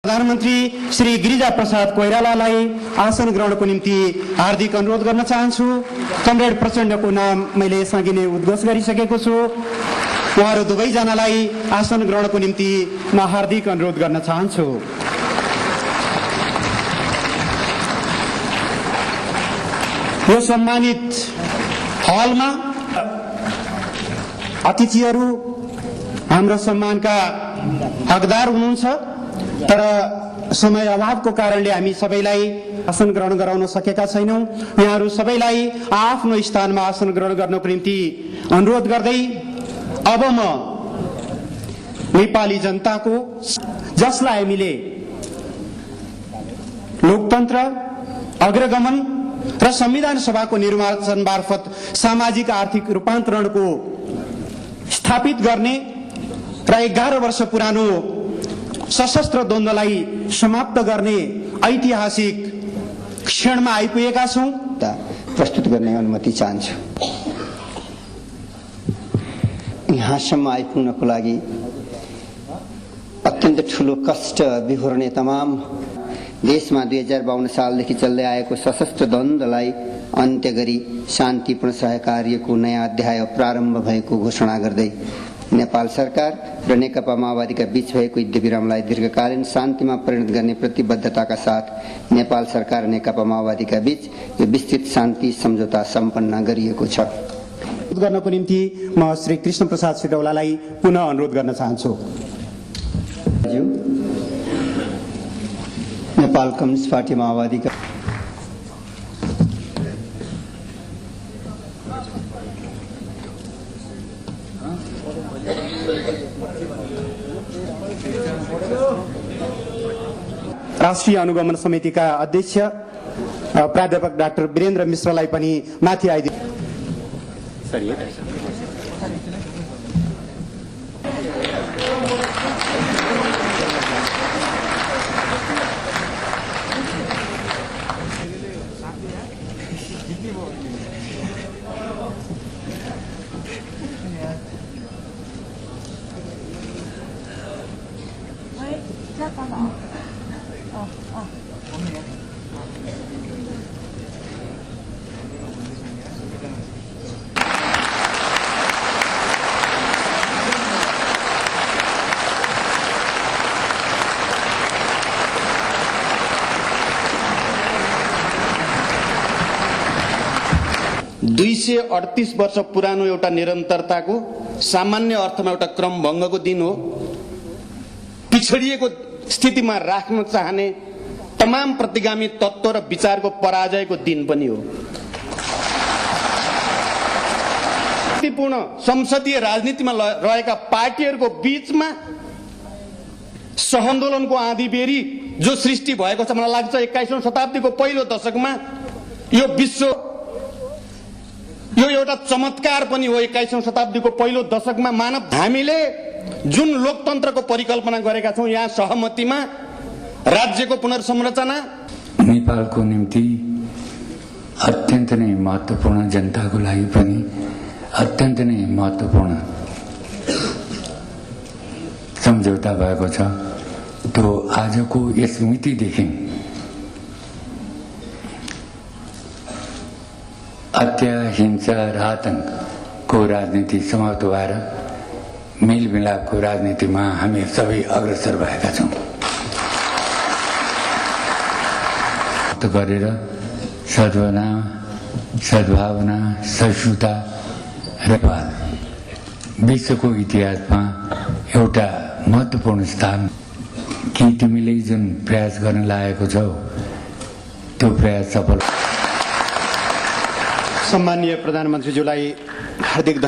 प्रधानमन्त्री श्री गिरिजा प्रसाद कोइरालालाई आसन ग्रहणको निम्ति हार्दिक अनुरोध गर्न चाहन्छु। कमरेड प्रचण्डको नाम मैले यसअघि नै उद्घोष गरिसकेको छु। उहाँहरू दुवैजनालाई आसन ग्रहणको निम्ति म हार्दिक अनुरोध गर्न चाहन्छु। यो सम्मानित हलमा अतिथिहरू हाम्रो सम्मानका हकदार हुनुहुन्छ, तर समय अभावको कारणले हामी सबैलाई आसन ग्रहण गराउन सकेका छैनौं। यहाँहरू सबैलाई आफ्नो स्थानमा आसन ग्रहण गर्नको निम्ति अनुरोध गर्दै अब म नेपाली जनताको, जसलाई हामीले लोकतन्त्र, अग्रगमन र संविधान सभाको निर्वाचन मार्फत सामाजिक आर्थिक रूपान्तरणको स्थापित गर्ने र 11 वर्ष पुरानो सशस्त्र द्वन्द्वलाई समाप्त गर्ने ऐतिहासिक क्षणमा आइपुगेका छौं। प्रस्तुत गर्ने अनुमति चाहन्छु। यहाँसम्म आइपुग्नको लागि अत्यन्त ठूलो कष्ट बिहोर्ने तमाम देशमा 2052 सालदेखि चल्दै आएको सशस्त्र द्वन्द्वलाई अन्त्य गरी शान्तिपूर्ण सहकार्यको नयाँ अध्याय प्रारम्भ भएको घोषणा गर्दै नेपाल सरकार र नेकपा माओवादीका बीच भएको युद्धविरामलाई दीर्घकालीन शान्तिमा परिणत गर्ने प्रतिबद्धताका साथ नेपाल सरकार र नेकपा माओवादीका बीच यो विस्तृत शान्ति सम्झौता सम्पन्न गरिएको छ। गर्नको निम्ति म श्री कृष्ण प्रसाद सिटौलालाई पुनः अनुरोध गर्न चाहन्छु। नेपाल कम्युनिस्ट पार्टी माओवादीका राष्ट्रिय अनुगमन समितिका अध्यक्ष प्राध्यापक डाक्टर वीरेन्द्र मिश्रलाई पनि माथि आइदिनु। दुई 38 वर्ष पुरानो एउटा निरन्तरताको सामान्य अर्थमा एउटा क्रमभङ्गको दिन हो। पिछडिएको स्थितिमा राख्न चाहने तमाम प्रतिगामी तत्त्व र विचारको पराजयको दिन पनि हो। शान्तिपूर्ण संसदीय राजनीतिमा रहेका पार्टीहरूको बीचमा सहआन्दोलनको आँधीबेरी जो सृष्टि भएको छ, मलाई लाग्छ 21औं शताब्दीको पहिलो दशकमा यो एउटा चमत्कार पनि हो। 21औं शताब्दीको पहिलो दशकमा हामीले जुन लोकतन्त्रको परिकल्पना गरेका छौं, यहाँ सहमतिमा राज्यको पुनर्संरचना नेपालको निम्ति अत्यन्त नै महत्त्वपूर्ण, जनताको लागि पनि अत्यन्त नै महत्त्वपूर्ण सम्झौता भएको छ। त्यो आजको यस मितिदेखि हत्या, हिंसा र आतंकको राजनीति समाप्त भएर मेलमिलापको राजनीतिमा हामी सबै अग्रसर भएका छौं। गरेर सद्भावना, सहिष्णुता र विश्वको इतिहासमा एउटा महत्त्वपूर्ण स्थान कि तिमीले जुन प्रयास गर्न लागेको छौ त्यो प्रयास सफल। सम्माननीय प्रधानमन्त्रीज्यूलाई हार्दिक